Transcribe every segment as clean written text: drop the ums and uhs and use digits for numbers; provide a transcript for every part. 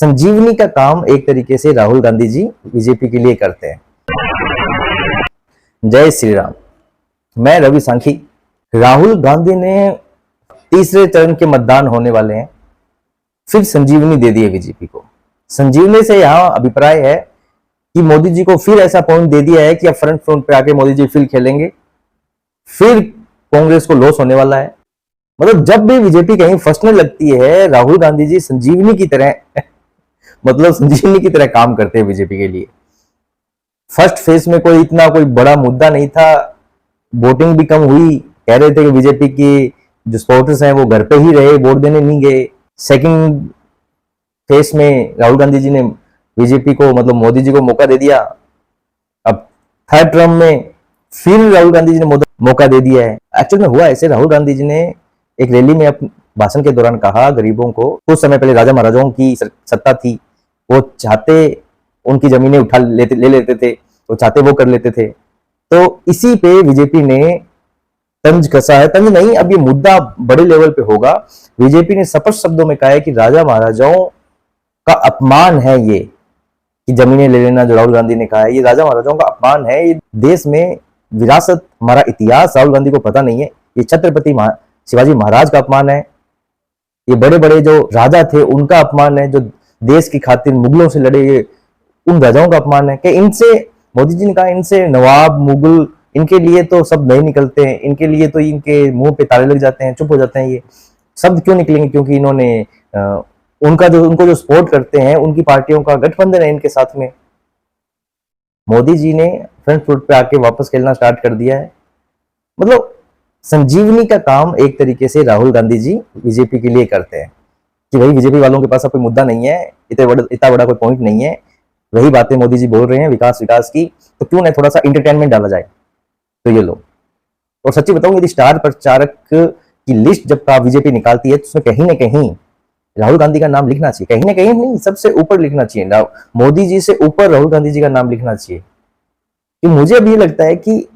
संजीवनी का काम एक तरीके से राहुल गांधी जी बीजेपी के लिए करते हैं। जय श्री राम। मैं रवि सांखी। राहुल गांधी ने तीसरे चरण के मतदान होने वाले हैं, फिर संजीवनी दे दी है बीजेपी को। संजीवनी से यहां अभिप्राय है कि मोदी जी को फिर ऐसा पॉइंट दे दिया है कि अब फ्रंट पे आके मोदी जी फिर खेलेंगे, फिर कांग्रेस को लॉस होने वाला है। मतलब जब भी बीजेपी कहीं फंसने लगती है, राहुल गांधी जी संजीवनी की तरह मतलब संजीवनी की तरह काम करते हैं बीजेपी के लिए। फर्स्ट फेज में कोई बड़ा मुद्दा नहीं था, वोटिंग भी कम हुई, कह रहे थे कि बीजेपी की जो सपोर्टर्स हैं वो घर पे ही रहे, वोट देने नहीं गए। सेकंड फेज में राहुल गांधी जी ने बीजेपी को मतलब मोदी जी को मौका दे दिया। अब थर्ड टर्म में फिर राहुल गांधी जी ने मौका दे दिया है। एक्चुअल में हुआ ऐसे, राहुल गांधी जी ने एक रैली में अपने भाषण के दौरान कहा गरीबों को, कुछ समय पहले राजा महाराजाओं की सत्ता थी, वो चाहते उनकी जमीनें ले लेते थे, वो चाहते वो कर लेते थे। तो इसी पे बीजेपी ने तंज कसा है। तंज नहीं, अब ये मुद्दा बड़े लेवल पे होगा। बीजेपी ने स्पष्ट शब्दों में कहा है कि राजा महाराजाओं का अपमान है ये कि जमीनें ले लेना। जो राहुल गांधी ने कहा है, ये राजा महाराजाओं का अपमान है। ये देश में विरासत, हमारा इतिहास राहुल गांधी को पता नहीं है। ये छत्रपति शिवाजी महाराज का अपमान है, ये बड़े बड़े जो राजा थे उनका अपमान है, जो देश की खातिर मुगलों से लड़े, ये उन राजाओं का अपमान है। कि इनसे, मोदी जी ने कहा, इनसे नवाब मुगल इनके लिए तो सब नहीं निकलते हैं, इनके लिए तो इनके मुंह पे ताले लग जाते हैं, चुप हो जाते हैं। ये शब्द क्यों निकलेंगे? क्योंकि इन्होंने उनको जो सपोर्ट करते हैं, उनकी पार्टियों का गठबंधन है इनके साथ में। मोदी जी ने फ्रंट फुट पे आके वापस खेलना स्टार्ट कर दिया है। मतलब संजीवनी का काम एक तरीके से राहुल गांधी जी बीजेपी के लिए करते हैं कि भाई बीजेपी वालों के पास अब कोई मुद्दा नहीं है, इतना बड़ा कोई पॉइंट नहीं है, वही बातें मोदी जी बोल रहे हैं विकास की, तो क्यों ना थोड़ा सा इंटरटेनमेंट डाला जाए। तो ये लो, और सच्ची बताऊं, यदि स्टार प्रचारक की लिस्ट जब बीजेपी निकालती है तो उसमें कहीं ना कहीं राहुल गांधी का नाम लिखना चाहिए। कहीं ना कहीं नहीं, सबसे ऊपर लिखना चाहिए। मोदी जी से ऊपर राहुल गांधी जी का नाम लिखना चाहिए। कि मुझे अब ये लगता है कि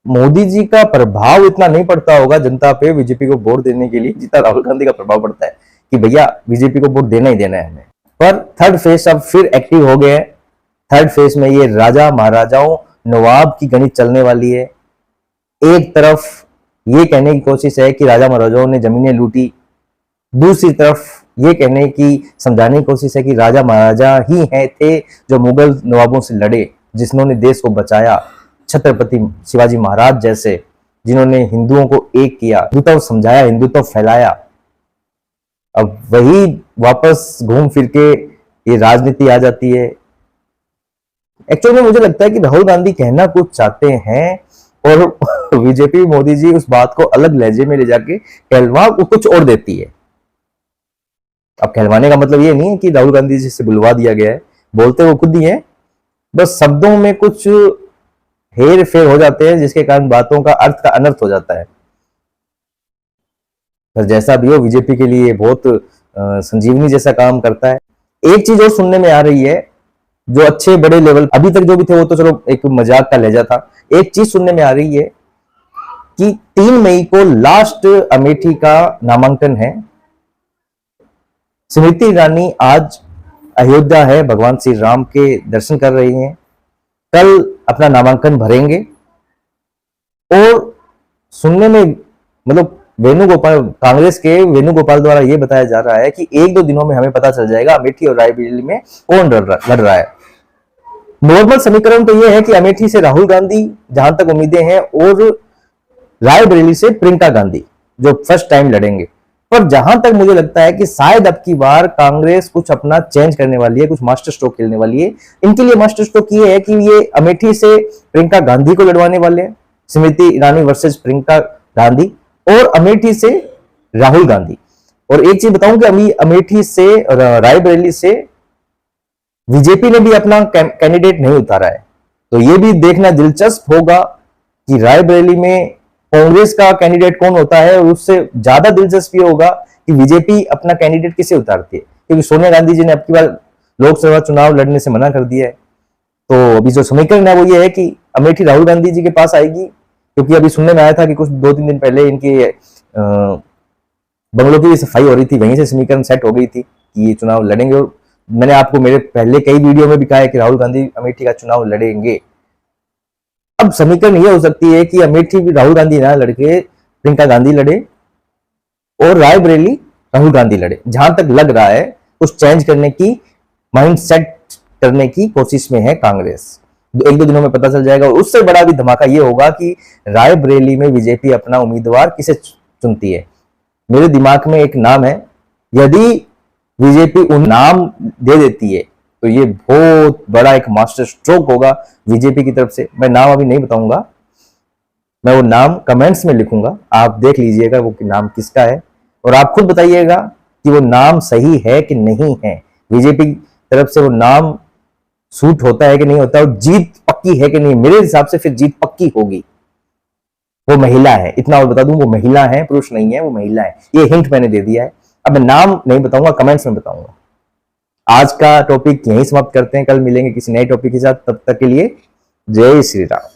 मोदी जी का प्रभाव इतना नहीं पड़ता होगा जनता पे बीजेपी को वोट देने के लिए, जितना राहुल गांधी का प्रभाव पड़ता है कि भैया बीजेपी को वोट देना ही देना है हमें। पर थर्ड फेज अब फिर एक्टिव हो गए। थर्ड फेज में ये राजा महाराजाओं नवाब की गणित चलने वाली है। एक तरफ ये कहने की कोशिश है कि राजा महाराजाओं ने जमीनें लूटी, दूसरी तरफ ये कहने की, समझाने की कोशिश है कि राजा महाराजा ही थे जो मुगल नवाबों से लड़े, जिन्होंने देश को बचाया। छत्रपति शिवाजी महाराज जैसे, जिन्होंने हिंदुओं को एक किया, हिंदुत्व समझाया, हिंदुत्व फैलाया। अब वही वापस घूम फिर के ये राजनीति आ जाती है। एक्चुअली में मुझे लगता है कि राहुल गांधी कहना कुछ चाहते हैं और बीजेपी मोदी जी उस बात को अलग लहजे में ले जाके कहलवा कुछ और देती है। अब कहलवाने का मतलब ये नहीं है कि राहुल गांधी जी से बुलवा दिया गया है, बोलते वो खुद ही है, बस शब्दों में कुछ हेर फेर हो जाते हैं, जिसके कारण बातों का अर्थ का अनर्थ हो जाता है। पर जैसा भी हो, बीजेपी के लिए बहुत संजीवनी जैसा काम करता है। एक चीज और सुनने में आ रही है, जो अच्छे बड़े लेवल अभी तक जो भी थे वो तो चलो एक मजाक का लहजा था। एक चीज सुनने में आ रही है कि 3 मई को लास्ट अमेठी का नामांकन है। स्मृति ईरानी आज अयोध्या है, भगवान श्री राम के दर्शन कर रही हैं, कल अपना नामांकन भरेंगे। और सुनने में मतलब वेणुगोपाल, कांग्रेस के वेणुगोपाल द्वारा यह बताया जा रहा है कि 1-2 दिनों में हमें पता चल जाएगा अमेठी और रायबरेली में कौन लड़ रहा है। नॉर्मल समीकरण तो यह है कि अमेठी से राहुल गांधी, जहां तक उम्मीदें हैं, और रायबरेली से प्रियंका गांधी जो फर्स्ट टाइम लड़ेंगे। पर जहां तक मुझे लगता है कि शायद अब की बार कांग्रेस कुछ अपना चेंज करने वाली है, कुछ मास्टर स्ट्रोक खेलने वाली है। इनके लिए मास्टर स्ट्रोक ये है कि ये अमेठी से प्रियंका गांधी को लड़वाने वाले हैं, स्मृति ईरानी वर्सेस प्रियंका गांधी, और अमेठी से राहुल गांधी। और एक चीज बताऊं कि अमेठी से रायबरेली से बीजेपी ने भी अपना कैंडिडेट नहीं उतारा है। तो ये भी देखना दिलचस्प होगा कि रायबरेली में कांग्रेस का कैंडिडेट कौन होता है, और उससे ज्यादा दिलचस्प ये होगा कि बीजेपी अपना कैंडिडेट किसे उतारती है, क्योंकि सोनिया गांधी जी ने अब की बार लोकसभा चुनाव लड़ने से मना कर दिया है। तो अभी जो समीकरण है वो ये है कि अमेठी राहुल गांधी जी के पास आएगी, क्योंकि अभी सुनने में आया था कि कुछ 2-3 दिन पहले इनके बंगलों की सफाई हो रही थी, वहीं से समीकरण सेट हो गई थी कि ये चुनाव लड़ेंगे। और मैंने आपको मेरे पहले कई वीडियो में भी कहा है कि राहुल गांधी अमेठी का चुनाव लड़ेंगे। अब समीकरण यह हो सकती है कि अमेठी भी राहुल गांधी ना लड़के प्रियंका गांधी लड़े और रायबरेली राहुल गांधी लड़े। जहां तक लग रहा है कुछ चेंज करने की, माइंड सेट करने की कोशिश में है कांग्रेस। एक दो दिनों में पता चल जाएगा। और उससे बड़ा भी धमाका यह होगा कि रायबरेली में बीजेपी अपना उम्मीदवार किसे चुनती है। मेरे दिमाग में एक नाम है, यदि बीजेपी उन नाम दे देती है तो ये बहुत बड़ा एक मास्टर स्ट्रोक होगा बीजेपी की तरफ से। मैं नाम अभी नहीं बताऊंगा, मैं वो नाम कमेंट्स में लिखूंगा, आप देख लीजिएगा वो नाम किसका है और आप खुद बताइएगा कि वो नाम सही है कि नहीं है। बीजेपी की तरफ से वो नाम सूट होता है कि नहीं होता, और जीत पक्की है कि नहीं। मेरे हिसाब से फिर जीत पक्की होगी। वो महिला है, इतना और बता दूं, वो महिला है, पुरुष नहीं है, वो महिला है। ये हिंट मैंने दे दिया है। अब मैं नाम नहीं बताऊंगा, कमेंट्स में बताऊंगा। आज का टॉपिक यहीं समाप्त करते हैं, कल मिलेंगे किसी नए टॉपिक के साथ। तब तक के लिए जय श्री राम।